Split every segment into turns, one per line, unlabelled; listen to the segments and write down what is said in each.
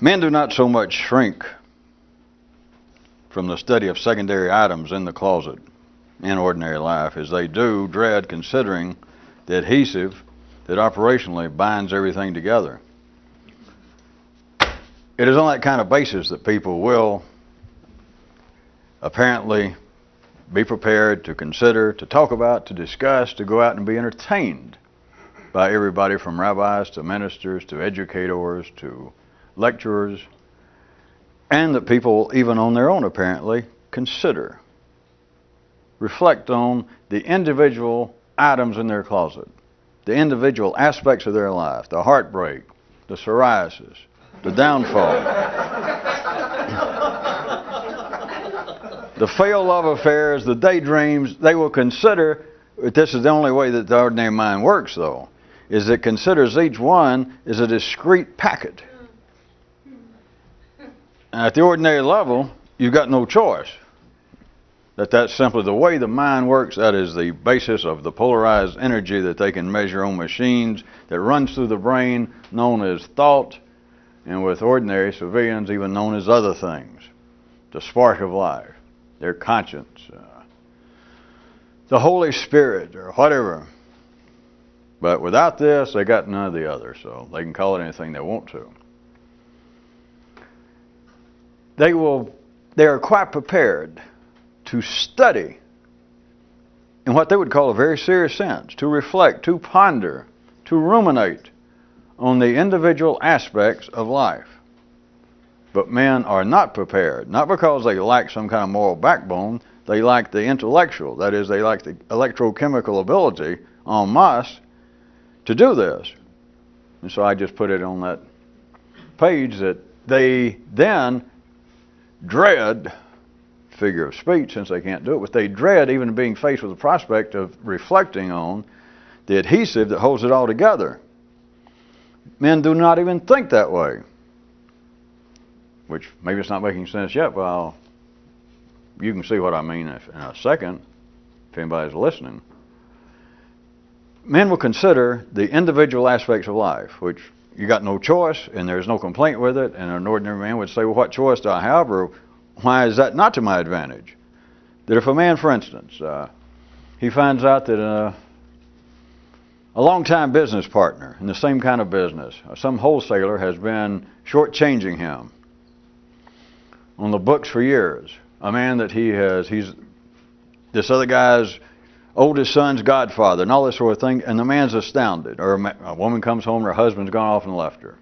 Men do not so much shrink from the study of secondary items in the closet in ordinary life as they do dread considering the adhesive that operationally binds everything together. It is on that kind of basis that people will apparently be prepared to consider, to talk about, to discuss, to go out and be entertained by everybody from rabbis to ministers to educators to lecturers, and that people, even on their own apparently, consider, reflect on the individual items in their closet, the individual aspects of their life, the heartbreak, the psoriasis, the downfall, the failed love affairs, the daydreams. They will consider, this is the only way that the ordinary mind works though, is it considers each one as a discrete packet. And at the ordinary level, you've got no choice. That's simply the way the mind works. That is the basis of the polarized energy that they can measure on machines that runs through the brain, known as thought, and with ordinary civilians, even known as other things. The spark of life, their conscience, the Holy Spirit, or whatever. But without this, they got none of the other, so they can call it anything they want to. They are quite prepared to study in what they would call a very serious sense, to reflect, to ponder, to ruminate on the individual aspects of life. But men are not prepared, not because they lack some kind of moral backbone, they lack the intellectual, that is, they lack the electrochemical ability en masse to do this. And so I just put it on that page that they then dread, figure of speech since they can't do it, but they dread even being faced with the prospect of reflecting on the adhesive that holds it all together. Men do not even think that way, which maybe it's not making sense yet, but you can see what I mean in a second if anybody's listening. Men will consider the individual aspects of life, which you got no choice and there's no complaint with it, and an ordinary man would say, well, what choice do I have, or why is that not to my advantage? That if a man, for instance, he finds out that a long-time business partner in the same kind of business, some wholesaler has been shortchanging him on the books for years, a man that he's this other guy's oldest son's godfather and all this sort of thing, and the man's astounded. Or a woman comes home, her husband's gone off and left her.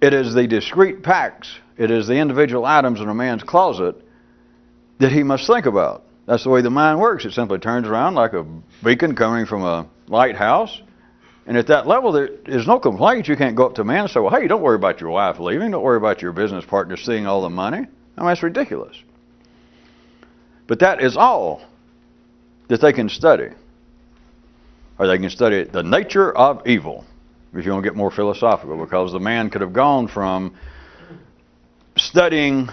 It is the discrete packs, it is the individual items in a man's closet that he must think about. That's the way the mind works. It simply turns around like a beacon coming from a lighthouse. And at that level, there is no complaint. You can't go up to a man and say, well, hey, don't worry about your wife leaving. Don't worry about your business partner seeing all the money. I mean, that's ridiculous. But that is all that they can study. Or they can study the nature of evil, if you want to get more philosophical, because the man could have gone from studying,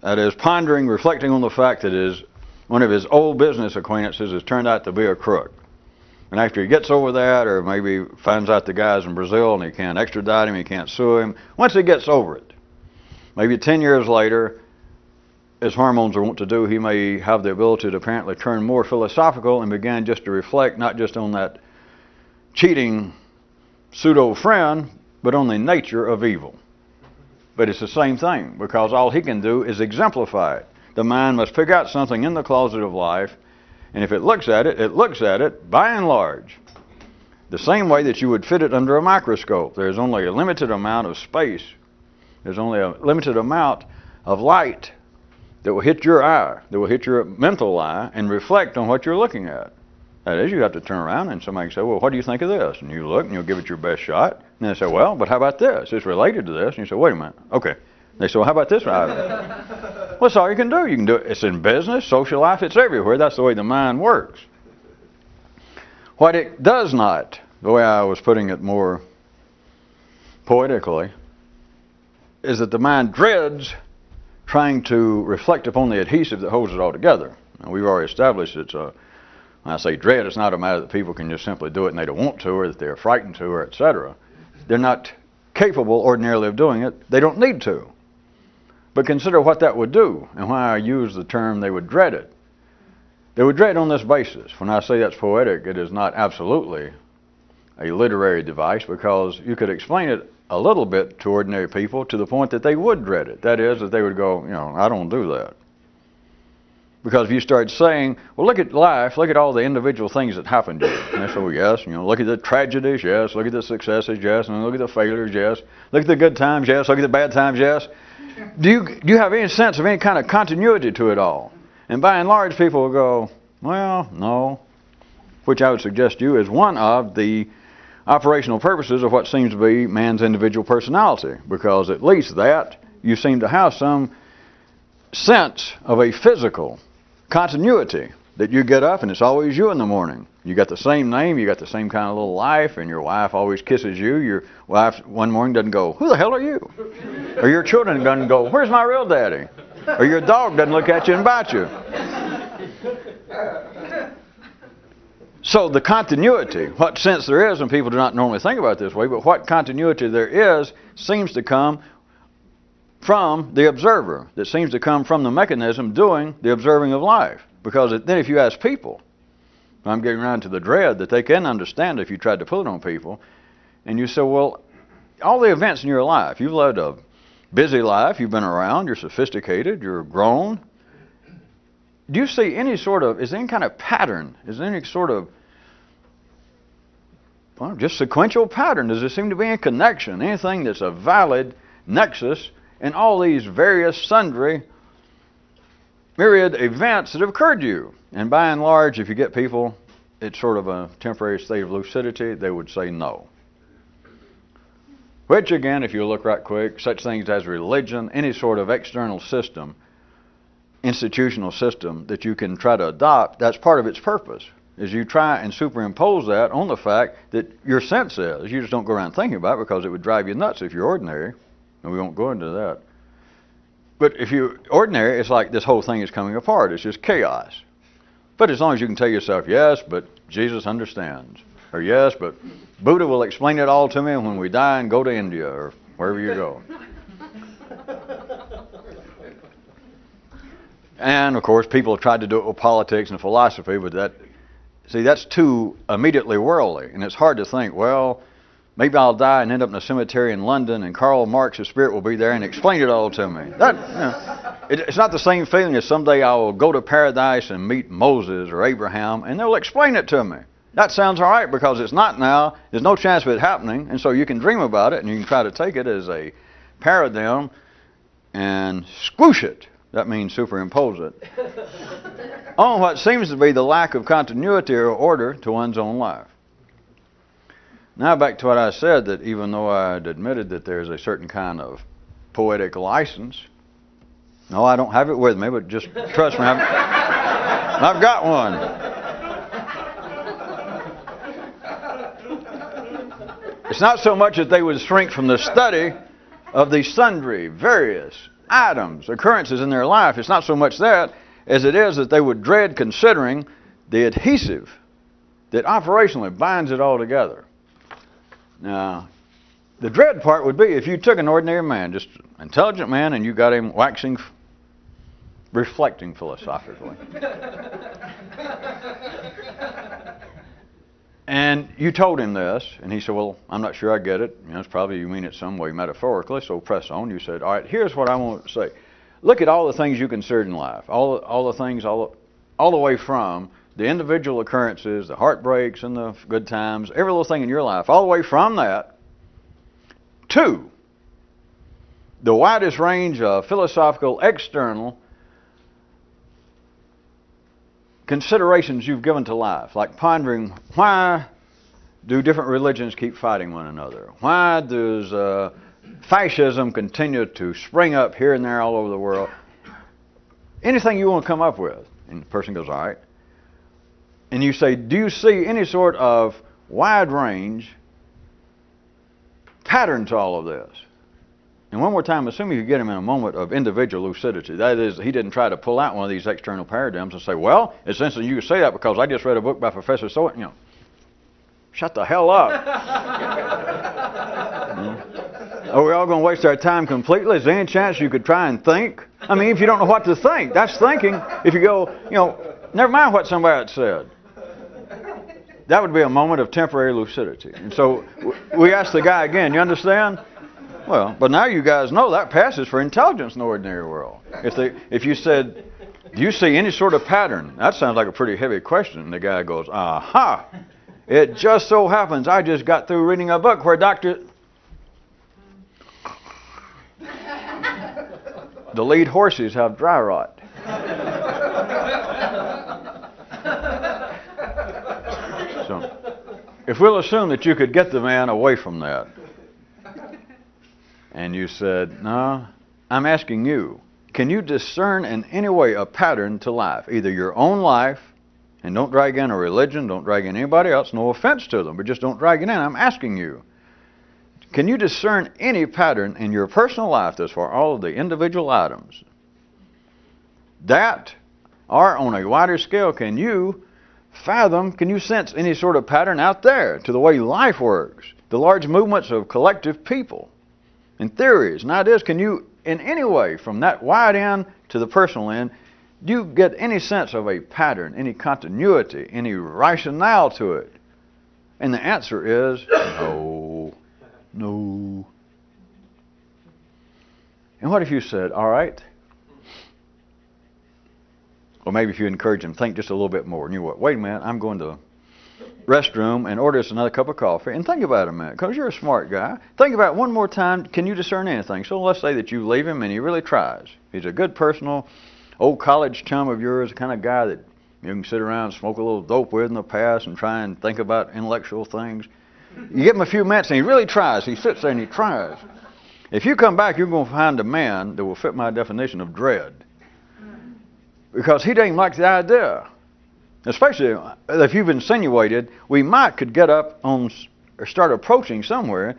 that is, pondering, reflecting on the fact that one of his old business acquaintances has turned out to be a crook. And after he gets over that, or maybe finds out the guy's in Brazil and he can't extradite him, he can't sue him, once he gets over it, maybe 10 years later, as hormones are wont to do, he may have the ability to apparently turn more philosophical and begin just to reflect not just on that cheating pseudo-friend, but on the nature of evil. But it's the same thing, because all he can do is exemplify it. The mind must pick out something in the closet of life, and if it looks at it by and large the same way that you would fit it under a microscope. There's only a limited amount of space. There's only a limited amount of light that will hit your eye, that will hit your mental eye and reflect on what you're looking at. That is, you have to turn around and somebody can say, well, what do you think of this? And you look and you'll give it your best shot. And they say, well, but how about this? It's related to this. And you say, wait a minute. Okay. They say, well, how about this item? Well, that's all you can do. You can do it. It's in business, social life, it's everywhere. That's the way the mind works. What it does not, the way I was putting it more poetically, is that the mind dreads trying to reflect upon the adhesive that holds it all together. And we've already established when I say dread, it's not a matter that people can just simply do it and they don't want to, or that they're frightened to, or etc. They're not capable ordinarily of doing it, they don't need to. But consider what that would do, and why I use the term they would dread it. They would dread it on this basis. When I say that's poetic, it is not absolutely a literary device, because you could explain it a little bit to ordinary people to the point that they would dread it. That is, that they would go, I don't do that. Because if you start saying, well, look at life, look at all the individual things that happen to you. And they say, well, yes, look at the tragedies, yes, look at the successes, yes, and look at the failures, yes, look at the good times, yes, look at the bad times, yes. Do you have any sense of any kind of continuity to it all? And by and large, people will go, well, no, which I would suggest to you is one of the operational purposes of what seems to be man's individual personality, because at least that you seem to have some sense of a physical continuity, that you get up and it's always you in the morning. You got the same name, you got the same kind of little life, and your wife always kisses you. Your wife one morning doesn't go, who the hell are you? Or your children doesn't go, where's my real daddy? Or your dog doesn't look at you and bite you. So the continuity, what sense there is, and people do not normally think about it this way, but what continuity there is seems to come from the observer, that seems to come from the mechanism doing the observing of life. Because then if you ask people, I'm getting around to the dread that they can understand if you tried to put it on people, and you say, well, all the events in your life, you've led a busy life, you've been around, you're sophisticated, you're grown. Do you see any sort of, is there any kind of pattern? Is there any sort of, well, just sequential pattern? Does there seem to be any connection, anything that's a valid nexus in all these various sundry myriad events that have occurred to you? And by and large, if you get people, it's sort of a temporary state of lucidity, they would say no. Which again, if you look right quick, such things as religion, any sort of external system, institutional system that you can try to adopt, that's part of its purpose, is you try and superimpose that on the fact that your sense is. You just don't go around thinking about it, because it would drive you nuts if you're ordinary, and we won't go into that. But if you're ordinary, it's like this whole thing is coming apart. It's just chaos. But as long as you can tell yourself, yes, but Jesus understands. Or yes, but Buddha will explain it all to me when we die and go to India or wherever you go. And, of course, people have tried to do it with politics and philosophy, but that's too immediately worldly. And it's hard to think, well, maybe I'll die and end up in a cemetery in London and Karl Marx's spirit will be there and explain it all to me. It's not the same feeling as someday I will go to paradise and meet Moses or Abraham and they'll explain it to me. That sounds all right, because it's not now. There's no chance of it happening, and so you can dream about it and you can try to take it as a paradigm and squoosh it. That means superimpose it on what seems to be the lack of continuity or order to one's own life. Now back to what I said, that even though I had admitted that there's a certain kind of poetic license, no, I don't have it with me, but just trust me, I've got one. It's not so much that they would shrink from the study of these sundry, various items, occurrences in their life. It's not so much that as it is that they would dread considering the adhesive that operationally binds it all together. Now, the dread part would be if you took an ordinary man, just an intelligent man, and you got him reflecting philosophically. And you told him this, and he said, well, I'm not sure I get it. It's probably you mean it some way metaphorically, so press on. You said, all right, here's what I want to say. Look at all the things you considered in life, all the things, all the way from the individual occurrences, the heartbreaks and the good times, every little thing in your life, all the way from that to the widest range of philosophical, external considerations you've given to life, like pondering, why do different religions keep fighting one another? Why does fascism continue to spring up here and there all over the world? Anything you want to come up with. And the person goes, all right. And you say, do you see any sort of wide range pattern to all of this? And one more time, assuming you get him in a moment of individual lucidity. That is, he didn't try to pull out one of these external paradigms and say, well, it's interesting you say that because I just read a book by Professor so-and-so. Shut the hell up. Are we all going to waste our time completely? Is there any chance you could try and think? I mean, if you don't know what to think, that's thinking. If you go, never mind what somebody had said. That would be a moment of temporary lucidity. And so we asked the guy again, you understand? Well, but now you guys know that passes for intelligence in the ordinary world. If you said, do you see any sort of pattern? That sounds like a pretty heavy question. And the guy goes, aha. It just so happens I just got through reading a book where the lead horses have dry rot. So, if we'll assume that you could get the man away from that, and you said, no, I'm asking you, can you discern in any way a pattern to life? Either your own life, and don't drag in a religion, don't drag in anybody else, no offense to them, but just don't drag it in. I'm asking you, can you discern any pattern in your personal life as far all of the individual items? That, or on a wider scale, can you fathom, can you sense any sort of pattern out there to the way life works, the large movements of collective people and theories and ideas? Can you, in any way, from that wide end to the personal end, do you get any sense of a pattern, any continuity, any rationale to it? And the answer is no. No. And what if you said, all right, or maybe if you encourage them, think just a little bit more. And you what? Wait a minute, I'm going to the restroom and order us another cup of coffee. And think about it a minute, because you're a smart guy. Think about it one more time. Can you discern anything? So let's say that you leave him and he really tries. He's a good personal, old college chum of yours, the kind of guy that you can sit around and smoke a little dope with in the past and try and think about intellectual things. You give him a few minutes and he really tries. He sits there and he tries. If you come back, you're going to find a man that will fit my definition of dread. Because he doesn't like the idea. Especially if you've insinuated, we could get up on or start approaching somewhere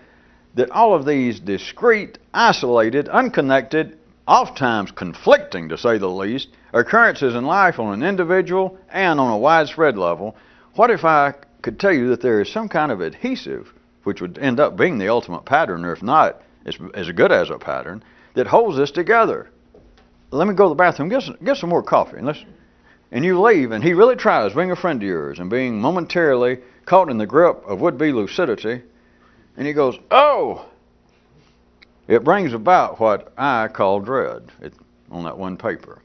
that all of these discrete, isolated, unconnected, oftentimes conflicting, to say the least, occurrences in life on an individual and on a widespread level. What if I could tell you that there is some kind of adhesive, which would end up being the ultimate pattern, or if not, as good as a pattern, that holds this together? Let me go to the bathroom, get some more coffee, and you leave, and he really tries being a friend of yours and being momentarily caught in the grip of would-be lucidity, and he goes, oh! It brings about what I call dread on that one paper.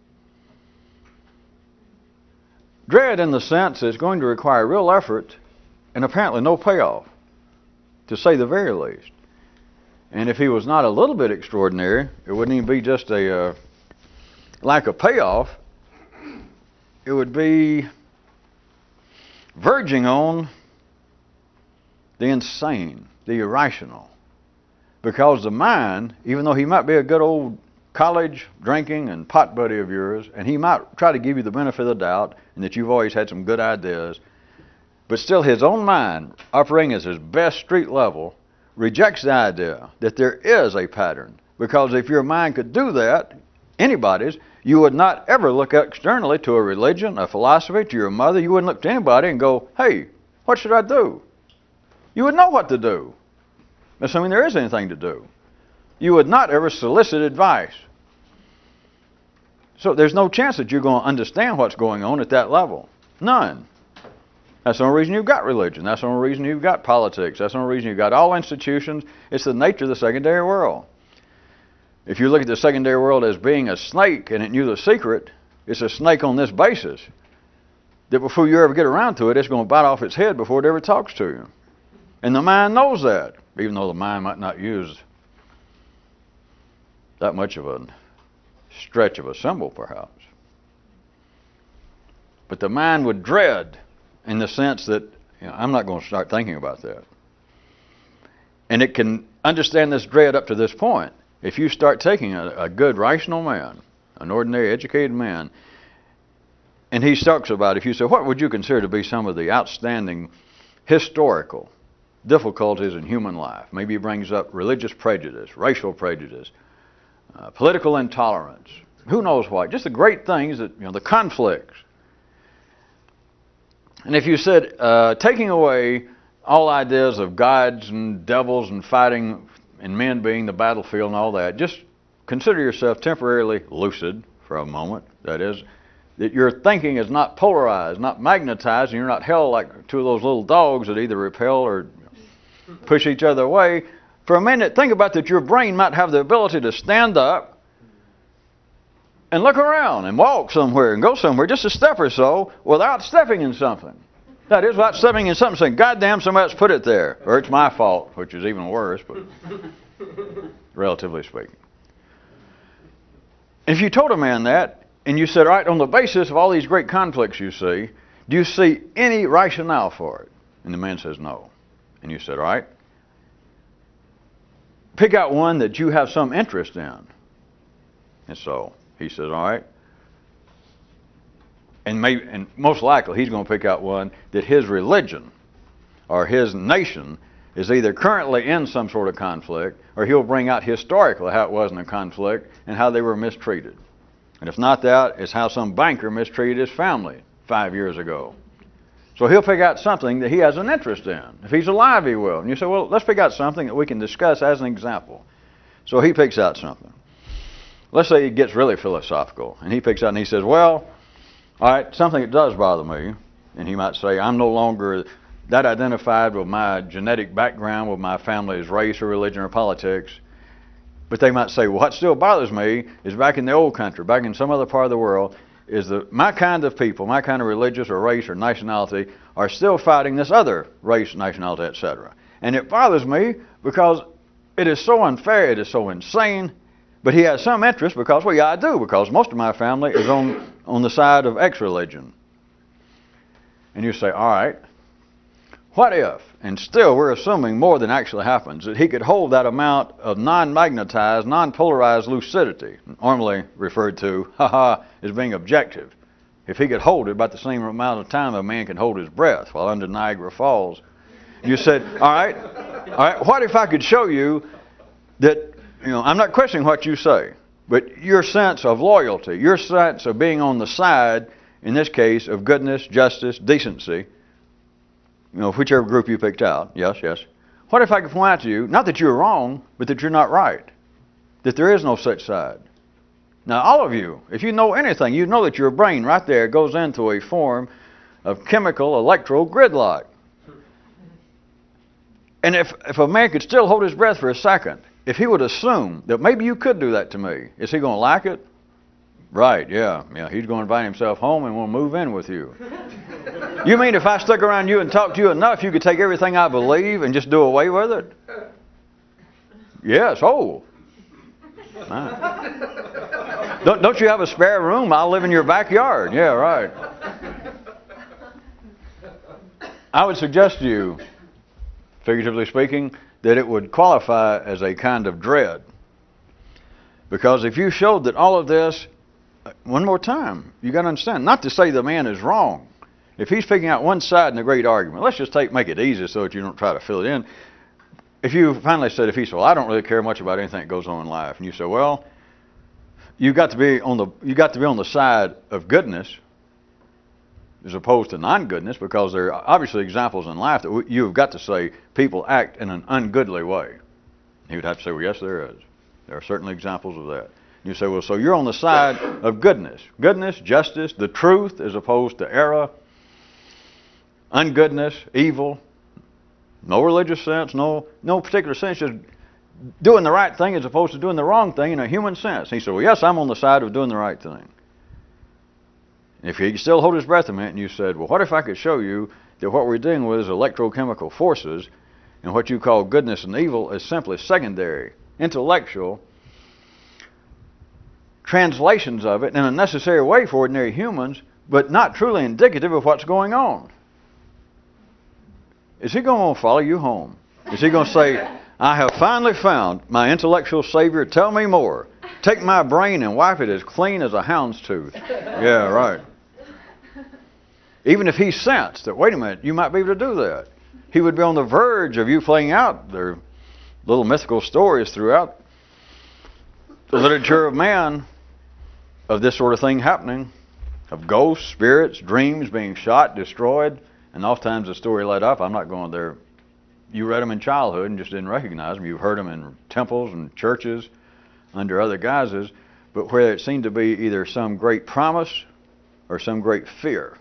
Dread, in the sense, is going to require real effort and apparently no payoff, to say the very least. And if he was not a little bit extraordinary, it wouldn't even be just a lack of payoff. It would be verging on the insane, the irrational. Because the mind, even though he might be a good old college drinking and pot buddy of yours, and he might try to give you the benefit of the doubt and that you've always had some good ideas, but still his own mind, operating at his best street level, rejects the idea that there is a pattern. Because if your mind could do that, anybody's, you would not ever look externally to a religion, a philosophy, to your mother. You wouldn't look to anybody and go, hey, what should I do? You would know what to do, assuming there is anything to do. You would not ever solicit advice. So there's no chance that you're going to understand what's going on at that level. None. That's the only reason you've got religion. That's the only reason you've got politics. That's the only reason you've got all institutions. It's the nature of the secondary world. If you look at the secondary world as being a snake and it knew the secret, it's a snake on this basis, that before you ever get around to it, it's going to bite off its head before it ever talks to you. And the mind knows that, even though the mind might not use that much of a stretch of a symbol, perhaps. But the mind would dread in the sense that, I'm not going to start thinking about that. And it can understand this dread up to this point. If you start taking a good, rational man, an ordinary, educated man, and he talks about, if you say, what would you consider to be some of the outstanding historical difficulties in human life? Maybe he brings up religious prejudice, racial prejudice, political intolerance, who knows what, just the great things that, the conflicts. And if you said, taking away all ideas of gods and devils and fighting and men being the battlefield and all that, just consider yourself temporarily lucid for a moment. That is, that your thinking is not polarized, not magnetized, and you're not held like two of those little dogs that either repel or push each other away. For a minute, think about that your brain might have the ability to stand up and look around and walk somewhere and go somewhere just a step or so without stepping in something. That is, without stepping in something saying, God damn, somebody else put it there. Or it's my fault, which is even worse, but relatively speaking. If you told a man that, and you said, all right, on the basis of all these great conflicts you see, do you see any rationale for it? And the man says no. And you said, all right, pick out one that you have some interest in. And so he says, all right. And most likely he's going to pick out one that his religion or his nation is either currently in some sort of conflict, or he'll bring out historically how it was in a conflict and how they were mistreated. And if not that, it's how some banker mistreated his family 5 years ago. So he'll pick out something that he has an interest in. If he's alive, he will. And you say, well, let's pick out something that we can discuss as an example. So he picks out something. Let's say he gets really philosophical, and he picks out and he says, well, all right, something that does bother me, and he might say, I'm no longer that identified with my genetic background, with my family's race or religion or politics. But they might say, well, what still bothers me is back in the old country, back in some other part of the world, is that my kind of people, my kind of religious or race or nationality are still fighting this other race, nationality, etc. And it bothers me because it is so unfair, it is so insane. But he has some interest because, well, yeah, I do, because most of my family is on the side of X religion. And you say, all right, what if, and still we're assuming more than actually happens, that he could hold that amount of non-magnetized, non-polarized lucidity, normally referred to, as being objective. If he could hold it about the same amount of time a man can hold his breath while under Niagara Falls. You said, all right, what if I could show you that, I'm not questioning what you say, but your sense of loyalty, your sense of being on the side, in this case, of goodness, justice, decency, whichever group you picked out, yes. What if I could point out to you, not that you're wrong, but that you're not right, that there is no such side? Now, all of you, if you know anything, you know that your brain right there goes into a form of chemical electro gridlock. And if a man could still hold his breath for a second, if he would assume that maybe you could do that to me, is he going to like it? Right, yeah. He's going to invite himself home and want to move in with you. You mean if I stuck around you and talked to you enough, you could take everything I believe and just do away with it? Yes, Don't you have a spare room? I'll live in your backyard. Yeah, right. I would suggest to you, figuratively speaking, that it would qualify as a kind of dread. Because if you showed that all of this, one more time, you got to understand, not to say the man is wrong. If he's picking out one side in a great argument, let's just make it easy so that you don't try to fill it in. If you finally said, well, I don't really care much about anything that goes on in life, and you say, well, you got to be on the side of goodness as opposed to non-goodness, because there are obviously examples in life that you've got to say people act in an ungoodly way. He would have to say, well, yes, there is. There are certainly examples of that. You say, well, so you're on the side of goodness. Goodness, justice, the truth as opposed to error, ungoodness, evil. No religious sense, no particular sense, just doing the right thing as opposed to doing the wrong thing in a human sense. He said, well, yes, I'm on the side of doing the right thing. If he could still hold his breath a minute, and you said, well, what if I could show you that what we're dealing with is electrochemical forces, and what you call goodness and evil is simply secondary, intellectual translations of it in a necessary way for ordinary humans, but not truly indicative of what's going on? Is he going to follow you home? Is he going to say, I have finally found my intellectual savior, tell me more. Take my brain and wipe it as clean as a hound's tooth. Yeah, right. Even if he sensed that, wait a minute, you might be able to do that, he would be on the verge of you playing out their little mythical stories throughout the literature of man of this sort of thing happening, of ghosts, spirits, dreams being shot, destroyed, and oftentimes the story led up. I'm not going there you read them in childhood and just didn't recognize them. You've heard them in temples and churches under other guises, but where it seemed to be either some great promise or some great fear,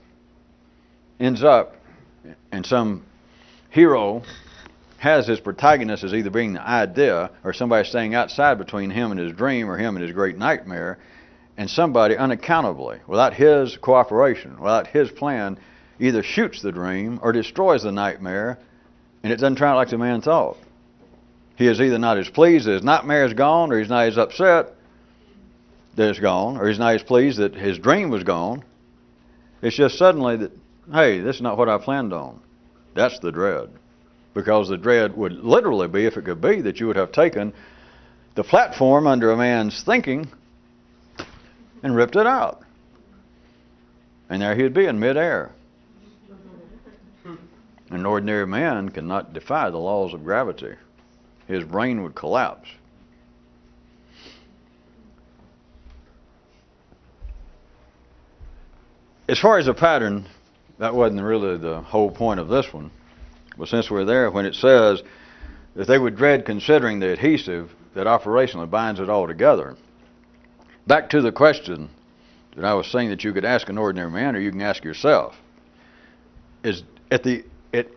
ends up, and some hero has his protagonist as either being the idea or somebody staying outside between him and his dream or him and his great nightmare, and somebody unaccountably, without his cooperation, without his plan, either shoots the dream or destroys the nightmare, and it doesn't turn out like the man thought. He is either not as pleased that his nightmare is gone, or he's not as upset that it's gone, or he's not as pleased that his dream was gone. It's just suddenly that, hey, this is not what I planned on. That's the dread. Because the dread would literally be, if it could be, that you would have taken the platform under a man's thinking and ripped it out. And there he'd be in midair. An ordinary man cannot defy the laws of gravity. His brain would collapse. As far as a pattern, that wasn't really the whole point of this one. But since we're there, when it says that they would dread considering the adhesive that operationally binds it all together, back to the question that I was saying that you could ask an ordinary man or you can ask yourself, is at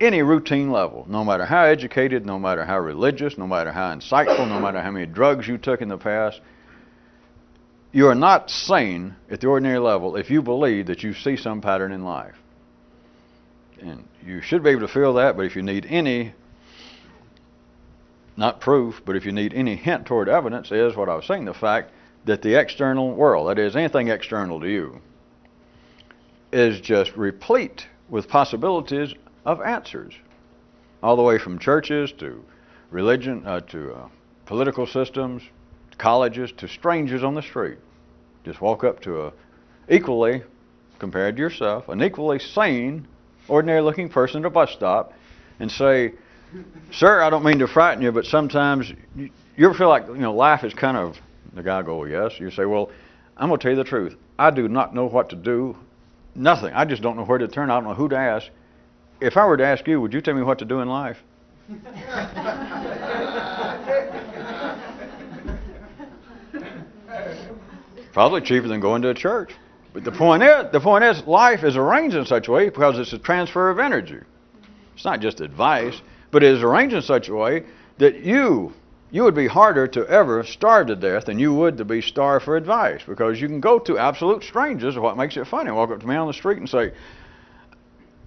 any routine level, no matter how educated, no matter how religious, no matter how insightful, no matter how many drugs you took in the past, you are not sane at the ordinary level if you believe that you see some pattern in life. And you should be able to feel that, but if you need any, not proof, but if you need any hint toward evidence, is what I was saying, the fact that the external world, that is, anything external to you, is just replete with possibilities of answers, all the way from churches to religion, to political systems, to colleges, to strangers on the street. Just walk up to a equally, compared to yourself, an equally sane, ordinary-looking person at a bus stop and say, "Sir, I don't mean to frighten you, but sometimes you ever feel like life is kind of..." The guy go, "Yes." You say, "Well, I'm going to tell you the truth. I do not know what to do. Nothing. I just don't know where to turn. I don't know who to ask. If I were to ask you, would you tell me what to do in life?" Probably cheaper than going to a church. But the point is, life is arranged in such a way because it's a transfer of energy. It's not just advice, but it is arranged in such a way that you would be harder to ever starve to death than you would to be starved for advice, because you can go to absolute strangers. What makes it funny? Walk up to me on the street and say,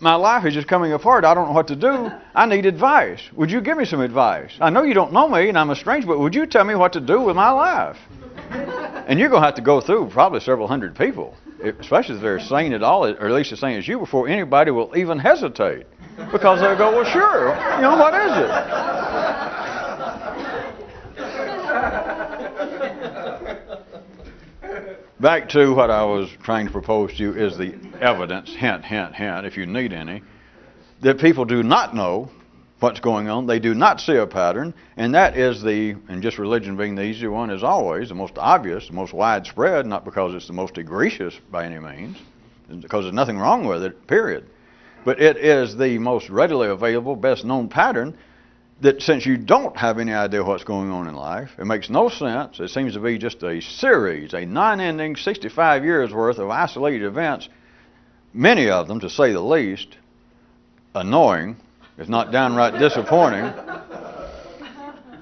"My life is just coming apart. I don't know what to do. I need advice. Would you give me some advice? I know you don't know me and I'm a stranger, but would you tell me what to do with my life?" And you're going to have to go through probably several hundred people, especially if they're sane at all, or at least as sane as you, before anybody will even hesitate. Because they'll go, "Well, sure, what is it?" Back to what I was trying to propose to you is the evidence, hint, hint, hint, if you need any, that people do not know what's going on. They do not see a pattern, and that is and just religion being the easy one, is always the most obvious, the most widespread, not because it's the most egregious by any means, because there's nothing wrong with it, period. But it is the most readily available, best known pattern that, since you don't have any idea what's going on in life, it makes no sense. It seems to be just a series, a non-ending 65 years worth of isolated events, many of them, to say the least, annoying, if not downright disappointing.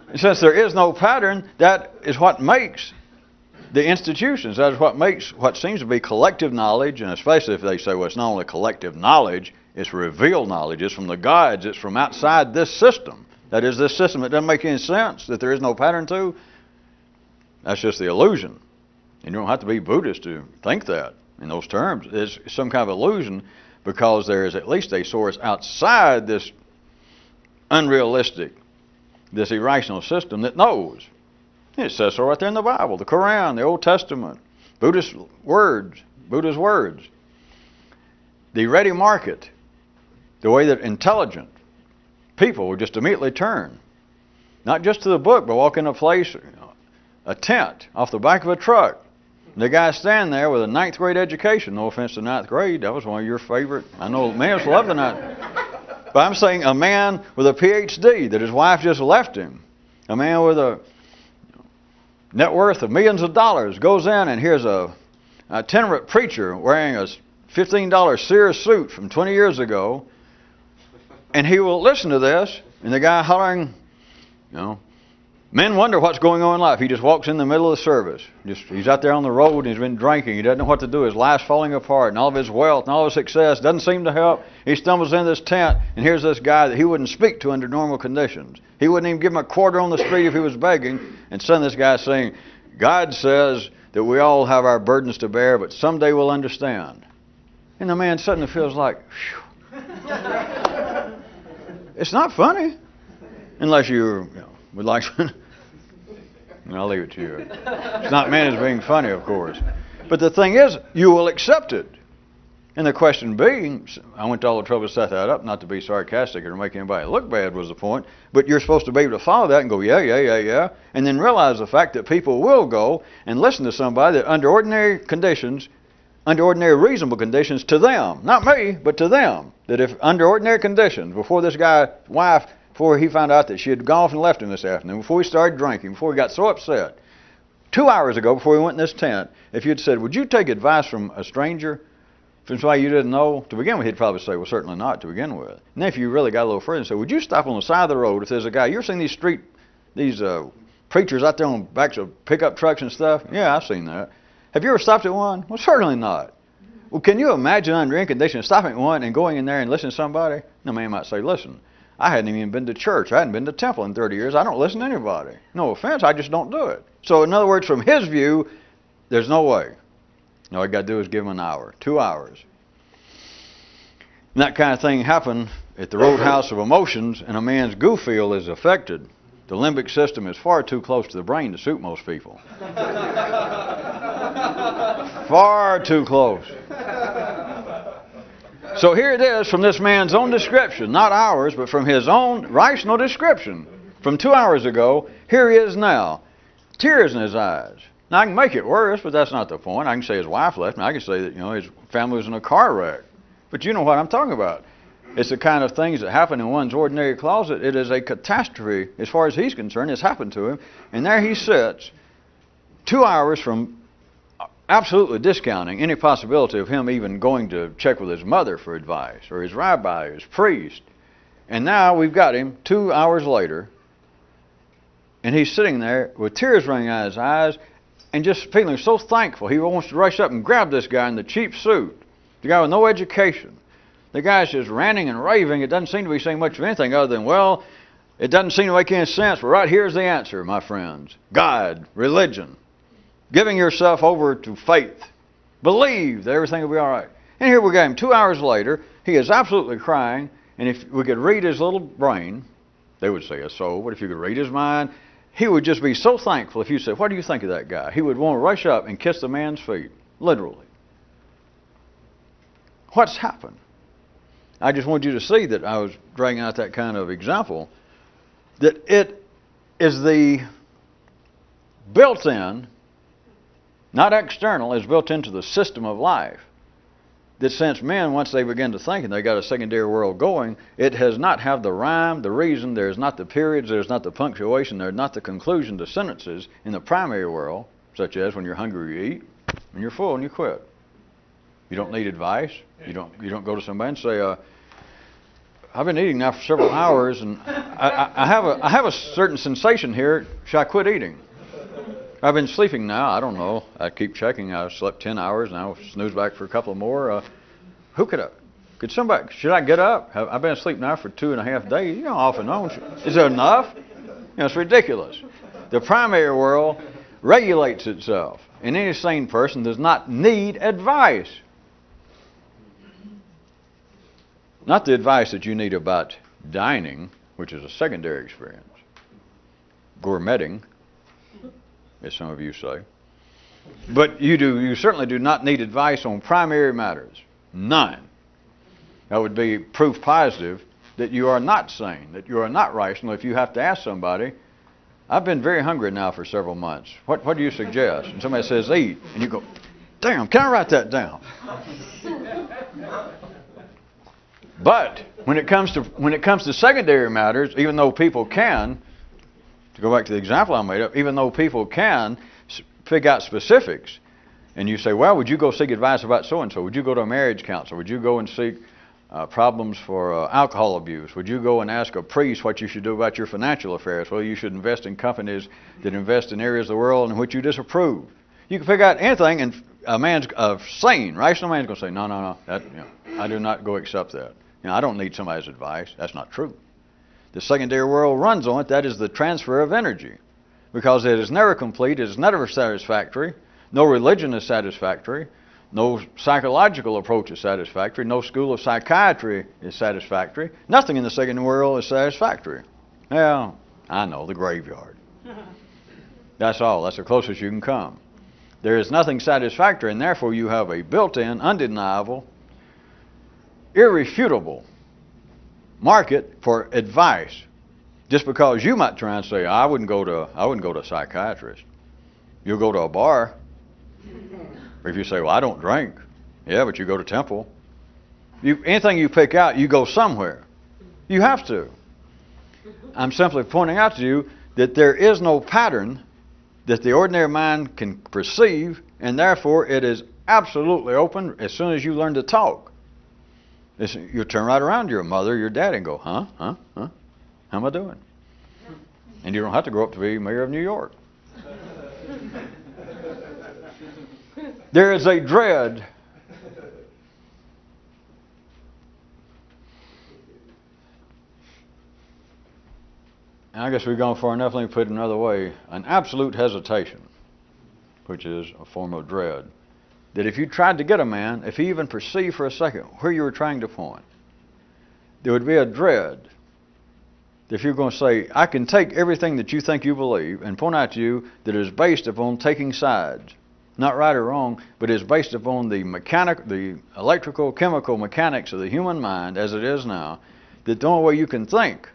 And since there is no pattern, that is what makes the institutions, that is what makes what seems to be collective knowledge, and especially if they say, well, it's not only collective knowledge, it's revealed knowledge, it's from the gods, it's from outside this system. That is, this system that doesn't make any sense, that there is no pattern to. That's just the illusion. And you don't have to be Buddhist to think that in those terms. It's some kind of illusion, because there is at least a source outside this unrealistic, this irrational system that knows. It says so right there in the Bible, the Quran, the Old Testament, Buddha's words. The ready market, the way that intelligent people will just immediately turn, not just to the book, but walk in a place, a tent off the back of a truck. And the guy standing there with a 9th grade education. No offense to 9th grade, that was one of your favorite. I know many of us love the 9th. But I'm saying a man with a PhD that his wife just left him, a man with a net worth of millions of dollars, goes in and here's a itinerant preacher wearing a $15 Sears suit from 20 years ago, and he will listen to this, and the guy hollering, men wonder what's going on in life. He just walks in the middle of the service. He's out there on the road and he's been drinking. He doesn't know what to do. His life's falling apart, and all of his wealth and all his success doesn't seem to help. He stumbles in this tent, and here's this guy that he wouldn't speak to under normal conditions. He wouldn't even give him a quarter on the street if he was begging. And suddenly this guy saying, God says that we all have our burdens to bear, but someday we'll understand. And the man suddenly feels like, phew. It's not funny. Unless you would like to. I'll leave it to you. It's not meant as being funny, of course. But the thing is, you will accept it. And the question being, I went to all the trouble to set that up, not to be sarcastic or to make anybody look bad was the point, but you're supposed to be able to follow that and go, yeah, and then realize the fact that people will go and listen to somebody that under ordinary conditions, under ordinary reasonable conditions to them, not me, but to them, that if under ordinary conditions, before this guy's wife, before he found out that she had gone off and left him this afternoon, before he started drinking, before he got so upset, 2 hours ago before he went in this tent, if you'd said, would you take advice from a stranger, from somebody you didn't know, to begin with, he'd probably say, well, certainly not to begin with. And then if you really got a little further and said, would you stop on the side of the road if there's a guy, you ever seen these preachers out there on backs of pickup trucks and stuff? Yeah, I've seen that. Have you ever stopped at one? Well, certainly not. Well, can you imagine under any condition stopping at one and going in there and listening to somebody? The man might say, listen, I hadn't even been to church. I hadn't been to temple in 30 years. I don't listen to anybody. No offense, I just don't do it. So in other words, from his view, there's no way. All you got to do is give him an hour, 2 hours. And that kind of thing happened at the roadhouse of emotions, and a man's goo feel is affected. The limbic system is far too close to the brain to suit most people. Far too close. So here it is from this man's own description, not ours, but from his own rational description. From 2 hours ago, here he is now. Tears in his eyes. Now, I can make it worse, but that's not the point. I can say his wife left him. I can say that, his family was in a car wreck. But you know what I'm talking about. It's the kind of things that happen in one's ordinary closet. It is a catastrophe, as far as he's concerned. It's happened to him. And there he sits, 2 hours from absolutely discounting any possibility of him even going to check with his mother for advice, or his rabbi, or his priest. And now we've got him 2 hours later, and he's sitting there with tears running out of his eyes and just feeling so thankful. He wants to rush up and grab this guy in the cheap suit, the guy with no education. The guy's just ranting and raving. It doesn't seem to be saying much of anything other than, well, it doesn't seem to make any sense, but right here's the answer, my friends. God, religion. Giving yourself over to faith. Believe that everything will be all right. And here we got him 2 hours later. He is absolutely crying. And if we could read his little brain, they would say a soul, but if you could read his mind, he would just be so thankful if you said, what do you think of that guy? He would want to rush up and kiss the man's feet, literally. What's happened? I just wanted you to see that I was dragging out that kind of example, that it is the built-in, not external, is built into the system of life. That since men, once they begin to think and they got a secondary world going, it does not have the rhyme, the reason, there's not the periods, there's not the punctuation, there's not the conclusion to sentences in the primary world, such as when you're hungry you eat, when you're full and you quit. You don't need advice. You don't go to somebody and say, I've been eating now for several hours and I have a certain sensation here. Should I quit eating? I've been sleeping now. I don't know. I keep checking. I slept 10 hours. Now snooze back for a couple more. Should I get up? I've been asleep now for 2.5 days. Off and on. Is it enough? It's ridiculous. The primary world regulates itself. And any sane person does not need advice. Not the advice that you need about dining, which is a secondary experience. Gourmetting, as some of you say. But you certainly do not need advice on primary matters. None. That would be proof positive that you are not sane, that you are not rational. If you have to ask somebody, I've been very hungry now for several months. What do you suggest? And somebody says eat. And you go, damn, can I write that down? But when it comes to secondary matters, even though people can, to go back to the example I made up, even though people can figure out specifics, and you say, well, would you go seek advice about so-and-so? Would you go to a marriage counselor? Would you go and seek problems for alcohol abuse? Would you go and ask a priest what you should do about your financial affairs? Well, you should invest in companies that invest in areas of the world in which you disapprove. You can figure out anything, and a sane, rational man's going to say, no, I do not go accept that. I don't need somebody's advice. That's not true. The secondary world runs on it. That is the transfer of energy, because it is never complete. It is never satisfactory. No religion is satisfactory. No psychological approach is satisfactory. No school of psychiatry is satisfactory. Nothing in the secondary world is satisfactory. Well, I know, the graveyard. That's all. That's the closest you can come. There is nothing satisfactory, and therefore you have a built-in, undeniable, irrefutable market for advice. Just because you might try and say, I wouldn't go to a psychiatrist. You'll go to a bar. Or if you say, well, I don't drink. Yeah, but you go to temple. Anything you pick out, you go somewhere. You have to. I'm simply pointing out to you that there is no pattern that the ordinary mind can perceive, and therefore it is absolutely open as soon as you learn to talk. You turn right around to your mother, your dad, and go, huh? How am I doing? And you don't have to grow up to be mayor of New York. There is a dread and I guess we've gone far enough. Let me put it another way. An absolute hesitation, which is a form of dread, that if you tried to get a man, if he even perceived for a second where you were trying to point, there would be a dread. If you're going to say, I can take everything that you think you believe and point out to you that it is based upon taking sides. Not right or wrong, but is based upon the electrical, chemical mechanics of the human mind as it is now, that the only way you can think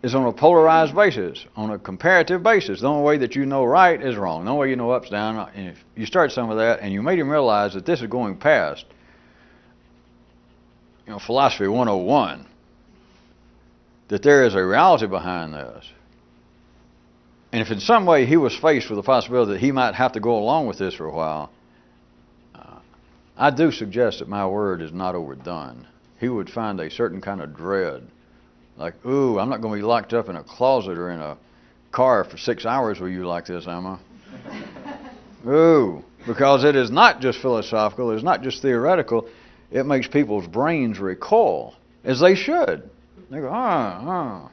is on a polarized basis, on a comparative basis. The only way that you know right is wrong. The only way you know up's down. And if you start some of that and you made him realize that this is going past, philosophy 101, that there is a reality behind this. And if in some way he was faced with the possibility that he might have to go along with this for a while, I do suggest that my word is not overdone. He would find a certain kind of dread. Like, ooh, I'm not going to be locked up in a closet or in a car for 6 hours with you like this, am I? Ooh, because it is not just philosophical, it's not just theoretical. It makes people's brains recoil, as they should. They go,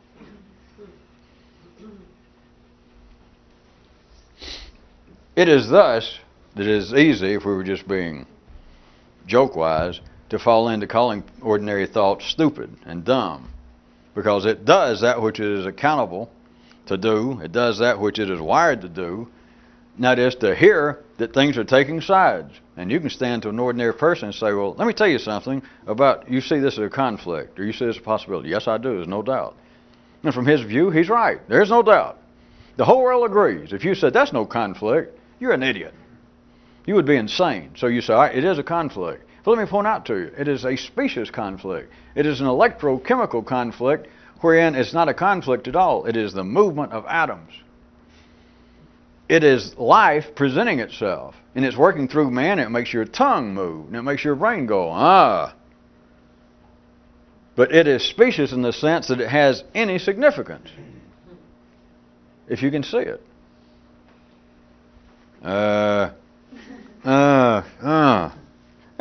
It is thus that it is easy, if we were just being joke-wise, to fall into calling ordinary thought stupid and dumb. Because it does that which it is accountable to do. It does that which it is wired to do. And that is to hear that things are taking sides. And you can stand to an ordinary person and say, well, let me tell you something about, you see this as a conflict, or you see this as a possibility. Yes, I do, there's no doubt. And from his view, he's right. There's no doubt. The whole world agrees. If you said that's no conflict, you're an idiot. You would be insane. So you say, all right, it is a conflict. But let me point out to you, it is a specious conflict. It is an electrochemical conflict wherein it's not a conflict at all. It is the movement of atoms. It is life presenting itself. And it's working through man. It makes your tongue move. And it makes your brain go, But it is specious in the sense that it has any significance. If you can see it. And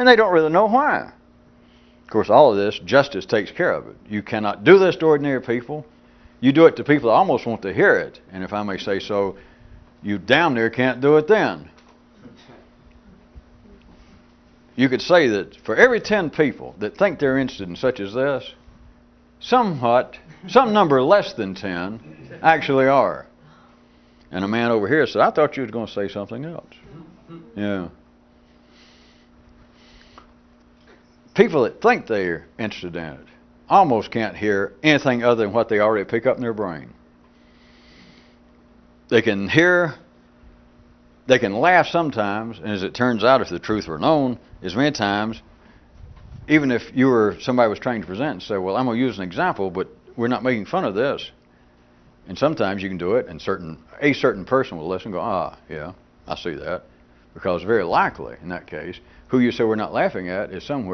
they don't really know why. Of course, all of this, justice takes care of it. You cannot do this to ordinary people. You do it to people that almost want to hear it. And if I may say so, you damn near can't do it then. You could say that for every 10 people that think they're interested in such as this, some number less than 10 actually are. And a man over here said, I thought you was going to say something else. Yeah. People that think they're interested in it almost can't hear anything other than what they already pick up in their brain. They can hear, they can laugh sometimes, and as it turns out, if the truth were known, as many times even if somebody was trying to present and say, well, I'm going to use an example, but we're not making fun of this. And sometimes you can do it, and a certain person will listen and go, yeah, I see that. Because very likely, in that case, who you say we're not laughing at is some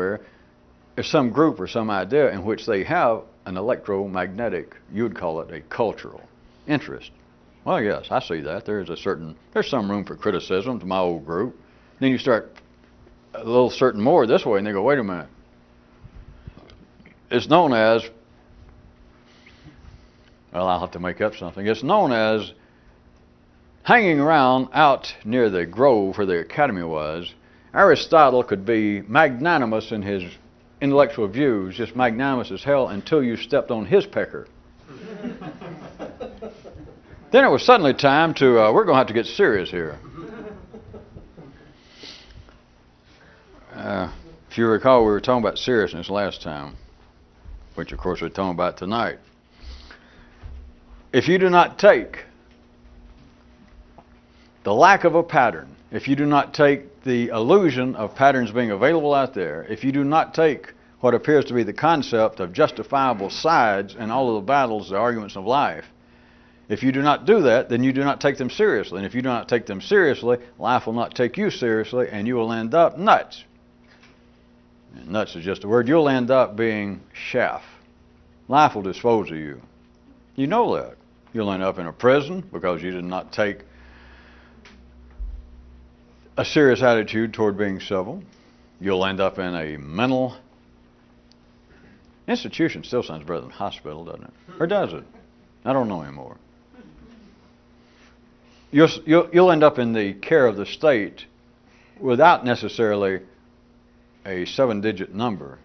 group or some idea in which they have an electromagnetic, you would call it a cultural interest. Well, yes, I see that. There's some room for criticism to my old group. Then you start a little certain more this way, and they go, wait a minute. It's known as, well, I'll have to make up something. It's known as hanging around out near the grove where the academy was. Aristotle could be magnanimous in his intellectual views, just magnanimous as hell, until you stepped on his pecker. Then it was suddenly time to, we're going to have to get serious here. If you recall, we were talking about seriousness last time, which of course we're talking about tonight. If you do not take the lack of a pattern, if you do not take the illusion of patterns being available out there, if you do not take what appears to be the concept of justifiable sides in all of the battles, the arguments of life, if you do not do that, then you do not take them seriously. And if you do not take them seriously, life will not take you seriously, and you will end up nuts. And nuts is just a word. You'll end up being chaff. Life will dispose of you. You know that. You'll end up in a prison because you did not take a serious attitude toward being civil. You'll end up in a mental institution. Still sounds better than hospital, doesn't it? Or does it? I don't know anymore. You'll end up in the care of the state without necessarily a 7-digit number.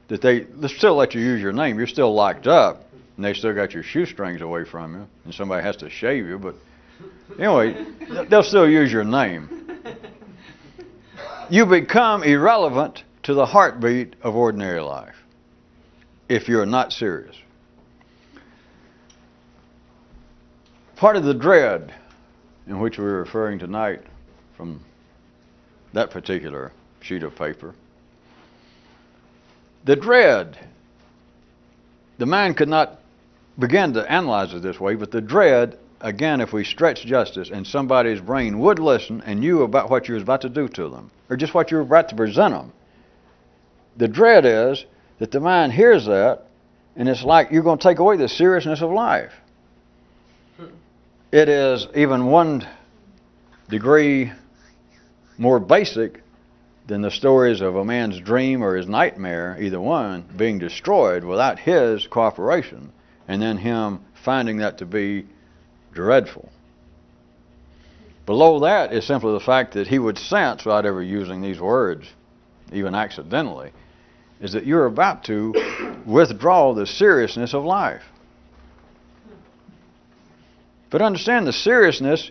That they still let you use your name. You're still locked up, and they still got your shoestrings away from you, and somebody has to shave you. But anyway, they'll still use your name. You become irrelevant to the heartbeat of ordinary life if you're not serious. Part of the dread in which we're referring tonight from that particular sheet of paper, the dread, the mind could not begin to analyze it this way, but the dread, again, if we stretch justice and somebody's brain would listen and knew about what you was about to do to them, or just what you were about to present them, the dread is that the mind hears that, and it's like you're going to take away the seriousness of life. It is even one degree more basic than the stories of a man's dream or his nightmare, either one, being destroyed without his cooperation, and then him finding that to be dreadful. Below that is simply the fact that he would sense, without ever using these words, even accidentally, is that you're about to withdraw the seriousness of life. But understand, the seriousness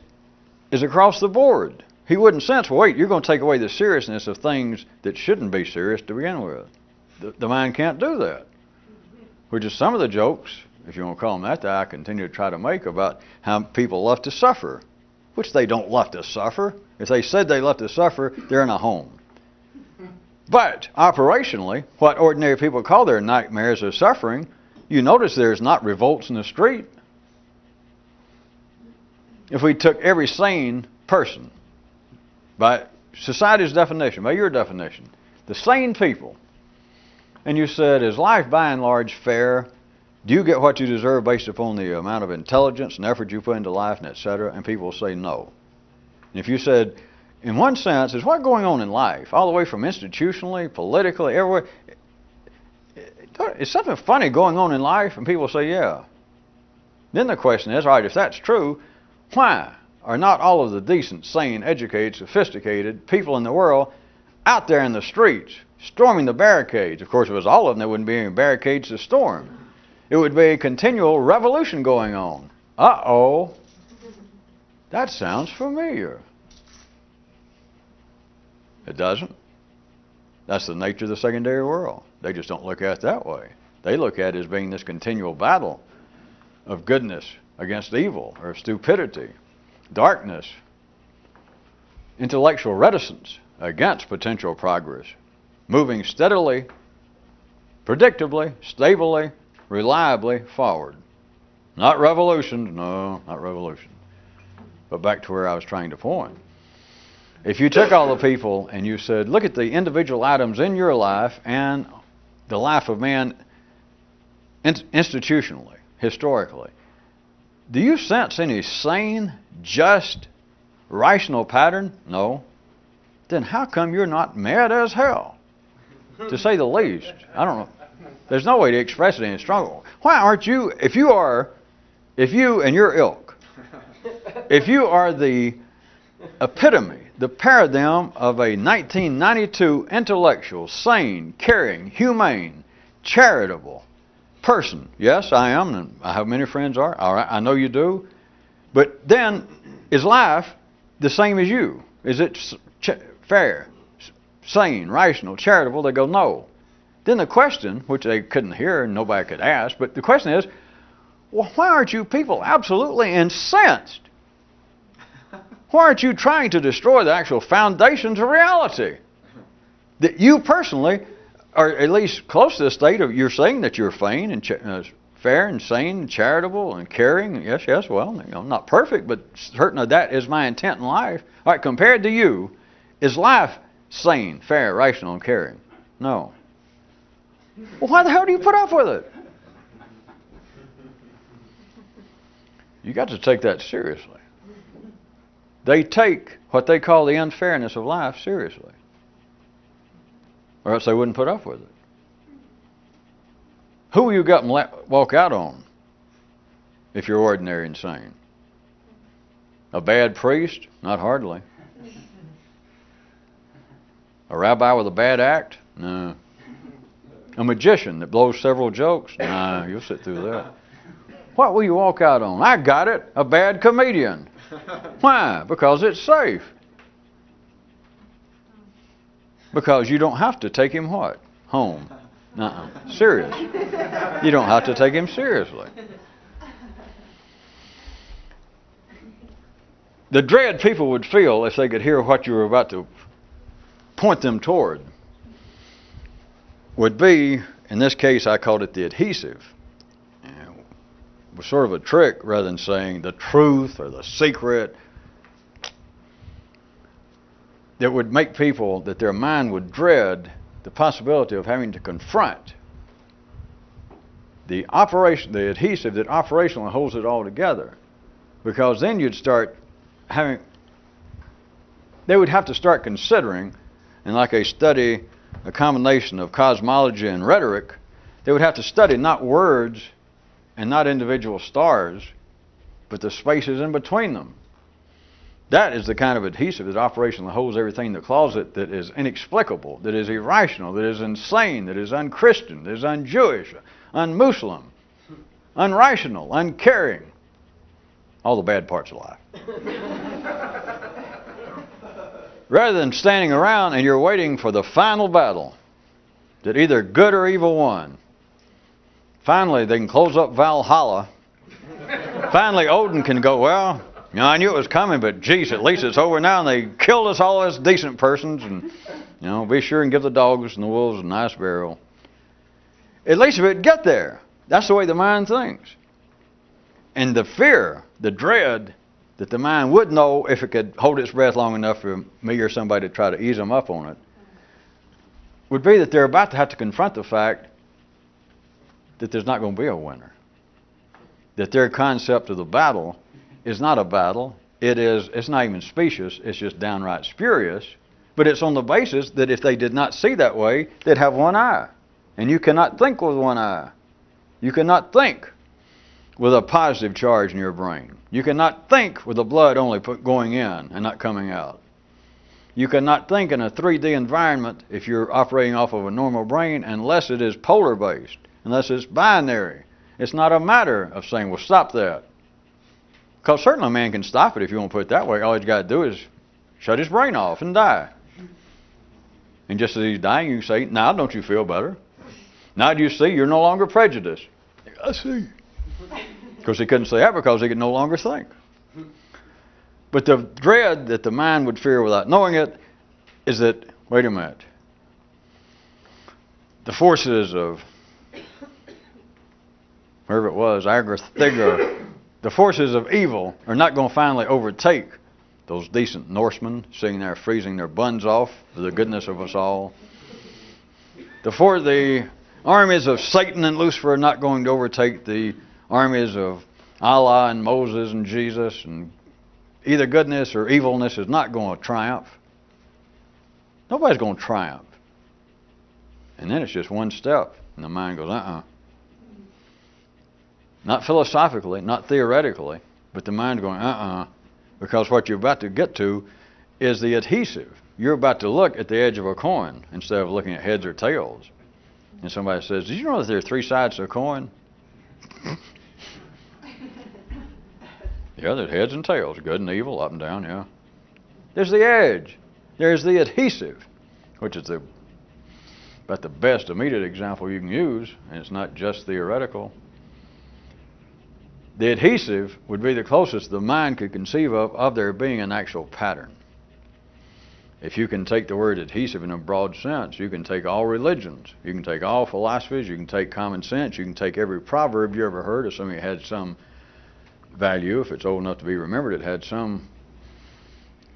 is across the board. He wouldn't sense, well, wait, you're going to take away the seriousness of things that shouldn't be serious to begin with. The mind can't do that. Which is some of the jokes, if you want to call them that I continue to try to make about how people love to suffer, which they don't love to suffer. If they said they love to suffer, they're in a home. But operationally, what ordinary people call their nightmares of suffering, you notice there's not revolts in the street. If we took every sane person, by society's definition, by your definition, the sane people, and you said, is life by and large fair? Do you get what you deserve based upon the amount of intelligence and effort you put into life, and etc.? And people will say no. And if you said, in one sense, is what going on in life, all the way from institutionally, politically, everywhere, is something funny going on in life? And people say, yeah. Then the question is, all right, if that's true, why are not all of the decent, sane, educated, sophisticated people in the world out there in the streets, storming the barricades? Of course, if it was all of them, there wouldn't be any barricades to storm. It would be a continual revolution going on. Uh-oh. That sounds familiar. It doesn't. That's the nature of the secondary world. They just don't look at it that way. They look at it as being this continual battle of goodness against evil, or stupidity, darkness, intellectual reticence against potential progress, moving steadily predictably, stably, reliably forward. Not revolution, no, not revolution. But back to where I was trying to point. If you took all the people and you said, look at the individual items in your life and the life of man institutionally, historically, do you sense any sane, just, rational pattern? No. Then how come you're not mad as hell? To say the least. I don't know. There's no way to express it any stronger. Why aren't you, if you and your ilk, if you are the epitome, the paradigm of a 1992 intellectual, sane, caring, humane, charitable person. Yes, I am, and I have many friends are. All right, I know you do. But then, is life the same as you? Is it fair, sane, rational, charitable? They go, no. Then the question, which they couldn't hear and nobody could ask, but the question is, well, why aren't you people absolutely incensed? Why aren't you trying to destroy the actual foundations of reality? That you personally are at least close to the state of, you're saying that you're fair and sane and charitable and caring. Yes, well, I'm not perfect, but certainly that is my intent in life. All right, compared to you, is life sane, fair, rational, and caring? No. Well, why the hell do you put up with it? You got to take that seriously. They take what they call the unfairness of life seriously, or else they wouldn't put up with it. Who will you got and walk out on if you're ordinary and sane? A bad priest? Not hardly. A rabbi with a bad act? No. A magician that blows several jokes? Nah, you'll sit through that. What will you walk out on? I got it. A bad comedian. Why? Because it's safe. Because you don't have to take him what? Home. Serious. You don't have to take him seriously. The dread people would feel if they could hear what you were about to point them toward would be, in this case I called it the adhesive. It was sort of a trick rather than saying the truth or the secret. That would make people, that their mind would dread the possibility of having to confront the adhesive that operationally holds it all together. Because then you'd start having, they would have to start considering, and like they study a combination of cosmology and rhetoric, they would have to study not words and not individual stars, but the spaces in between them. That is the kind of adhesive that operationally holds everything in the closet that is inexplicable, that is irrational, that is insane, that is unchristian, that is un-Jewish, un-Muslim, unrational, uncaring. All the bad parts of life. Rather than standing around and you're waiting for the final battle, that either good or evil won. Finally, they can close up Valhalla. Finally, Odin can go, well, you know, I knew it was coming, but geez, at least it's over now, and they killed us all as decent persons, and, you know, be sure and give the dogs and the wolves a nice burial. At least if it get there. That's the way the mind thinks. And the fear, the dread, that the mind would know if it could hold its breath long enough for me or somebody to try to ease them up on it, would be that they're about to have to confront the fact that there's not going to be a winner. That their concept of the battle is not a battle. It's not even specious. It's just downright spurious. But it's on the basis that if they did not see that way, they'd have one eye. And you cannot think with one eye. You cannot think with a positive charge in your brain. You cannot think with the blood only going in and not coming out. You cannot think in a 3D environment if you're operating off of a normal brain unless it is polar based, unless it's binary. It's not a matter of saying, well, stop that. Because certainly a man can stop it if you want to put it that way. All he's got to do is shut his brain off and die. And just as he's dying, you say, now don't you feel better? Now do you see you're no longer prejudiced? I see. Because he couldn't say that because he could no longer think. But the dread that the mind would fear without knowing it is that, wait a minute, the forces of wherever it was, Agrathigor, the forces of evil are not going to finally overtake those decent Norsemen sitting there freezing their buns off for the goodness of us all. The armies of Satan and Lucifer are not going to overtake the armies of Allah and Moses and Jesus, and either goodness or evilness is not going to triumph. Nobody's going to triumph. And then it's just one step, and the mind goes, Not philosophically, not theoretically, but the mind's going, because what you're about to get to is the adhesive. You're about to look at the edge of a coin instead of looking at heads or tails. And somebody says, did you know that there are three sides to a coin? Yeah, there's heads and tails, good and evil, up and down, yeah. There's the edge. There's the adhesive, which is about the best immediate example you can use, and it's not just theoretical. The adhesive would be the closest the mind could conceive of there being an actual pattern. If you can take the word adhesive in a broad sense, you can take all religions, you can take all philosophies, you can take common sense, you can take every proverb you ever heard, assuming it had some value. If it's old enough to be remembered, it had some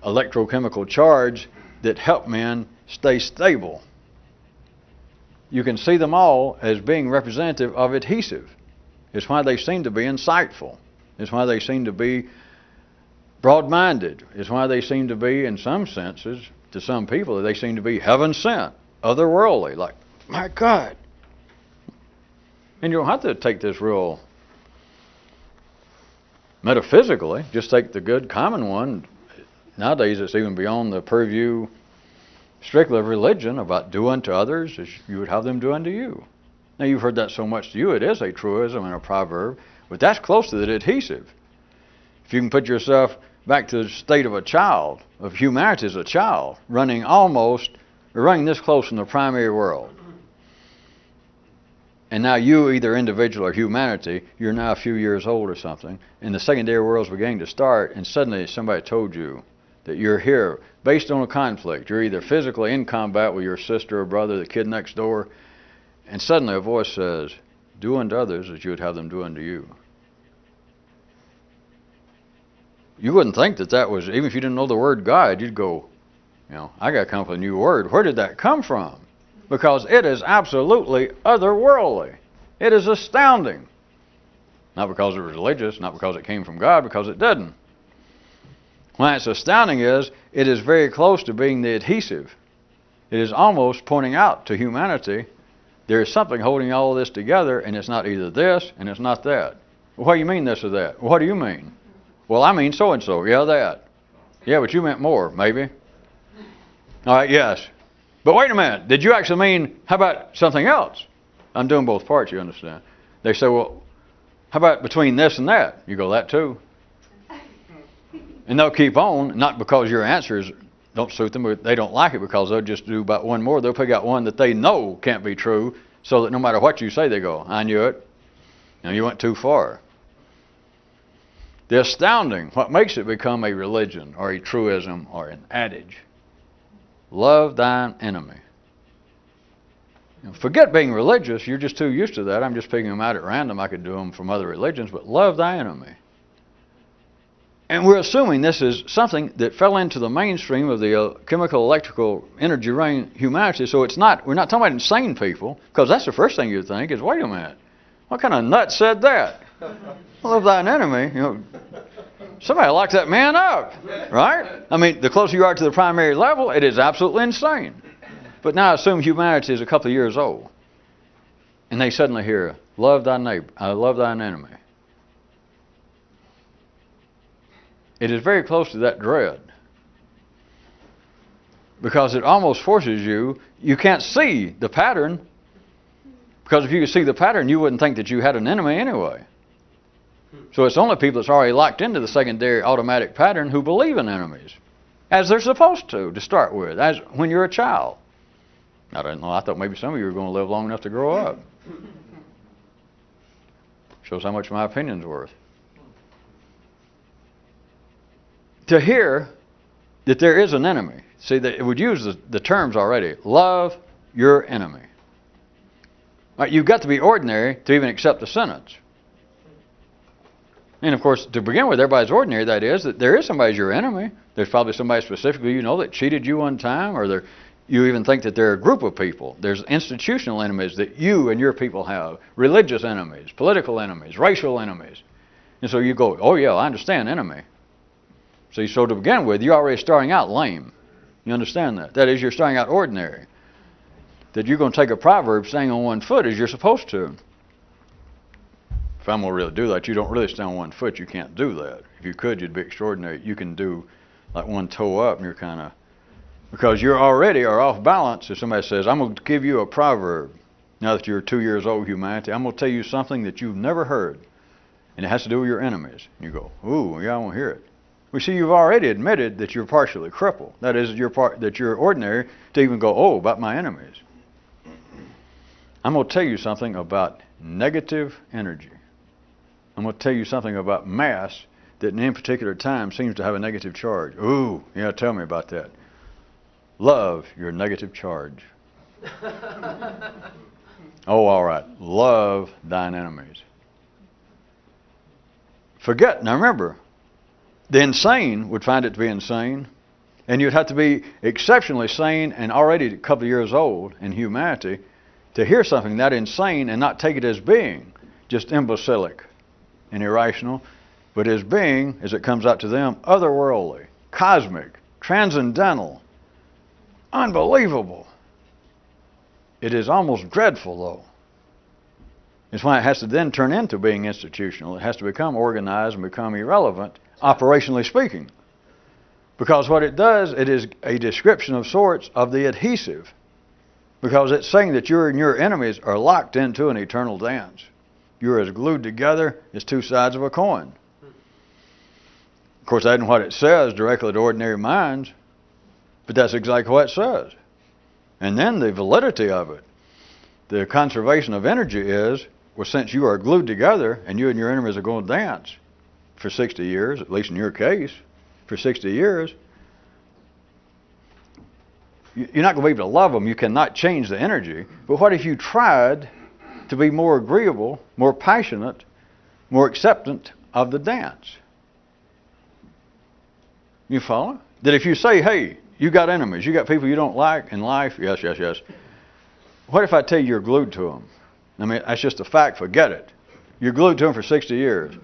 electrochemical charge that helped men stay stable. You can see them all as being representative of adhesive. It's why they seem to be insightful. It's why they seem to be broad-minded. It's why they seem to be, in some senses, to some people, they seem to be heaven-sent, otherworldly, like, my God. And you don't have to take this real metaphysically. Just take the good common one. Nowadays, it's even beyond the purview strictly of religion about do unto others as you would have them do unto you. Now, you've heard that so much to you, it is a truism and a proverb, but that's close to the adhesive. If you can put yourself back to the state of a child, of humanity as a child, running this close in the primary world. And now you, either individual or humanity, you're now a few years old or something, and the secondary world's beginning to start, and suddenly somebody told you that you're here based on a conflict. You're either physically in combat with your sister or brother, the kid next door, and suddenly a voice says, do unto others as you would have them do unto you. You wouldn't think that was, even if you didn't know the word God, you'd go, I got to come up with a new word. Where did that come from? Because it is absolutely otherworldly. It is astounding. Not because it was religious, not because it came from God, because it didn't. Why it's astounding is, it is very close to being the adhesive. It is almost pointing out to humanity, there is something holding all of this together, and it's not either this, and it's not that. Well, what do you mean this or that? Well, what do you mean? Well, I mean so-and-so. Yeah, that. Yeah, but you meant more, maybe. All right, yes. But wait a minute. Did you actually mean, how about something else? I'm doing both parts, you understand. They say, well, how about between this and that? You go, that too. And they'll keep on, not because your answers don't suit them, but they don't like it because they'll just do about one more. They'll pick out one that they know can't be true, so that no matter what you say, they go, I knew it. You went too far. The astounding, what makes it become a religion or a truism or an adage, love thine enemy. Forget being religious, you're just too used to that. I'm just picking them out at random. I could do them from other religions, but love thy enemy. And we're assuming this is something that fell into the mainstream of the chemical, electrical, energy ring humanity. So we're not talking about insane people, because that's the first thing you'd think is, wait a minute, what kind of nut said that? Love thine enemy. Somebody locked that man up, right? I mean, the closer you are to the primary level, it is absolutely insane. But now assume humanity is a couple of years old, and they suddenly hear, love thy neighbor, love thine enemy. It is very close to that dread, because it almost forces you can't see the pattern, because if you could see the pattern, you wouldn't think that you had an enemy anyway. So it's only people that's already locked into the secondary automatic pattern who believe in enemies, as they're supposed to start with, as when you're a child. I don't know, I thought maybe some of you were going to live long enough to grow up. Shows how much my opinion's worth. To hear that there is an enemy. See, it would use the terms already. Love your enemy. Right, you've got to be ordinary to even accept the sentence. And of course, to begin with, everybody's ordinary. That is, that there is somebody who's your enemy. There's probably somebody specifically you know that cheated you one time, or you even think that they're a group of people. There's institutional enemies that you and your people have, religious enemies, political enemies, racial enemies. And so you go, oh yeah, I understand enemy. See, so to begin with, you're already starting out lame. You understand that? That is, you're starting out ordinary. That you're going to take a proverb staying on one foot as you're supposed to. If I'm going to really do that, you don't really stand on one foot. You can't do that. If you could, you'd be extraordinary. You can do like one toe up, and you're kind of, because you already are off balance. If somebody says, I'm going to give you a proverb, now that you're 2 years old, humanity, I'm going to tell you something that you've never heard, and it has to do with your enemies. And you go, ooh, yeah, I want to hear it. We see you've already admitted that you're partially crippled. That is, that you're ordinary to even go, oh, about my enemies. I'm going to tell you something about negative energy. I'm going to tell you something about mass that in any particular time seems to have a negative charge. Ooh, yeah, tell me about that. Love your negative charge. Oh, all right. Love thine enemies. Forget. Now remember, the insane would find it to be insane, and you'd have to be exceptionally sane and already a couple of years old in humanity to hear something that insane and not take it as being just imbecilic and irrational, but as being, as it comes out to them, otherworldly, cosmic, transcendental, unbelievable. It is almost dreadful, though. It's why it has to then turn into being institutional. It has to become organized and become irrelevant, operationally speaking. Because what it does, it is a description of sorts of the adhesive. Because it's saying that you and your enemies are locked into an eternal dance. You're as glued together as two sides of a coin. Of course, that isn't what it says directly to ordinary minds, but that's exactly what it says. And then the validity of it, the conservation of energy is, well, since you are glued together and you and your enemies are going to dance for 60 years, at least in your case, for 60 years, you're not going to be able to love them. You cannot change the energy. But what if you tried to be more agreeable, more passionate, more acceptant of the dance? You follow? That if you say, hey, you got enemies, you got people you don't like in life, yes, yes, yes. What if I tell you you're glued to them? I mean, that's just a fact, forget it. You're glued to them for 60 years.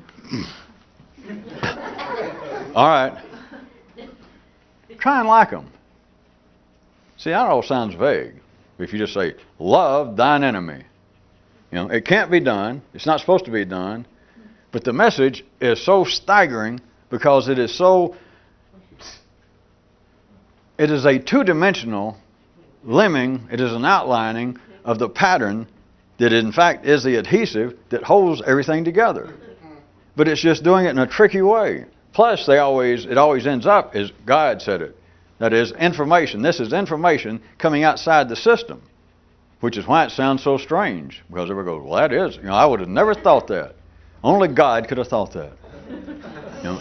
All right. Try and like them. See, that all sounds vague. If you just say, love thine enemy. You know, it can't be done. It's not supposed to be done. But the message is so staggering because it is so... It is a two-dimensional limbing. It is an outlining of the pattern that in fact is the adhesive that holds everything together. But it's just doing it in a tricky way. Plus, it always ends up as God said it. That is information. This is information coming outside the system, which is why it sounds so strange. Because everybody goes, well, that is. You know, I would have never thought that. Only God could have thought that. You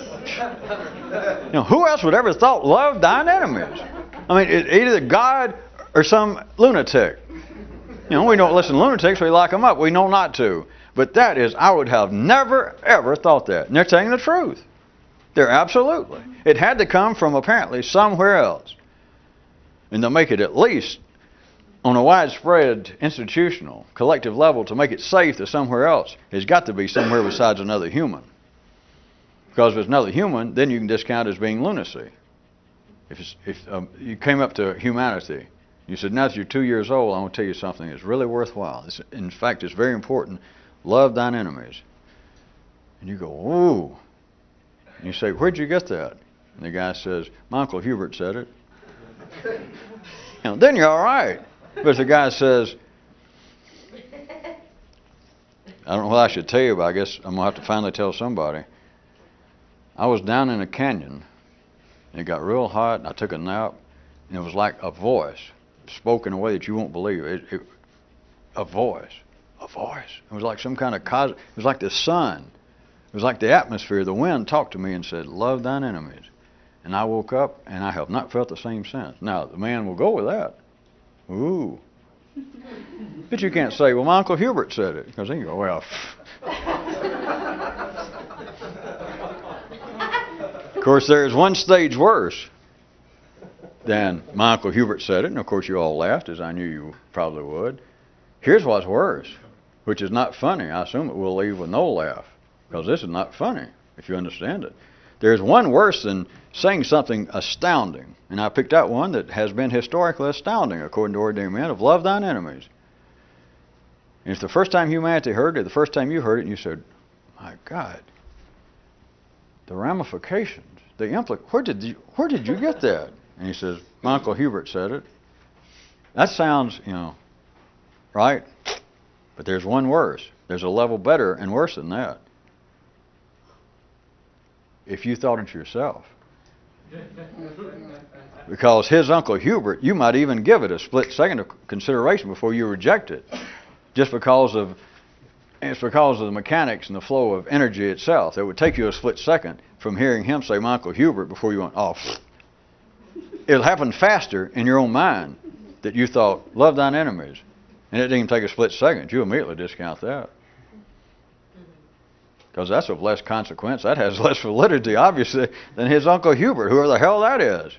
know, who else would ever thought love thine enemies? I mean, either God or some lunatic. You know, we don't listen to lunatics, we lock them up. We know not to. But that is, I would have never, ever thought that. And they're telling the truth. They're absolutely. It had to come from apparently somewhere else. And to make it at least on a widespread institutional, collective level, to make it safe to somewhere else, it's got to be somewhere besides another human. Because if it's another human, then you can discount it as being lunacy. If you came up to humanity, you said, now that you're 2 years old, I want to tell you something that's really worthwhile. In fact, it's very important. Love thine enemies. And you go, ooh. And you say, where'd you get that? And the guy says, my Uncle Hubert said it. You know, then you're all right. But if the guy says, I don't know what I should tell you, but I guess I'm going to have to finally tell somebody. I was down in a canyon, and it got real hot, and I took a nap, and it was like a voice spoke in a way that you won't believe. A voice. It was like some kind of cosmic, it was like the sun. It was like the atmosphere. The wind talked to me and said, love thine enemies. And I woke up, and I have not felt the same since. Now, the man will go with that. Ooh. But you can't say, well, my Uncle Hubert said it. Because then you go, well. Of course, there is one stage worse than my Uncle Hubert said it, and of course you all laughed, as I knew you probably would. Here's what's worse, which is not funny. I assume it will leave with no laugh, because this is not funny, if you understand it. There's one worse than saying something astounding, and I picked out one that has been historically astounding, according to ordinary men, of love thine enemies. And it's the first time humanity heard it, the first time you heard it, and you said, my God, the ramifications, where did you get that? And he says, my Uncle Hubert said it. That sounds, right? But there's one worse. There's a level better and worse than that. If you thought it yourself. Because his Uncle Hubert, you might even give it a split second of consideration before you reject it. It's because of the mechanics and the flow of energy itself. It would take you a split second from hearing him say, my Uncle Hubert, before you went, oh, it'll happen faster in your own mind that you thought, love thine enemies. And it didn't even take a split second. You immediately discount that. Because that's of less consequence. That has less validity, obviously, than his Uncle Hubert, whoever the hell that is.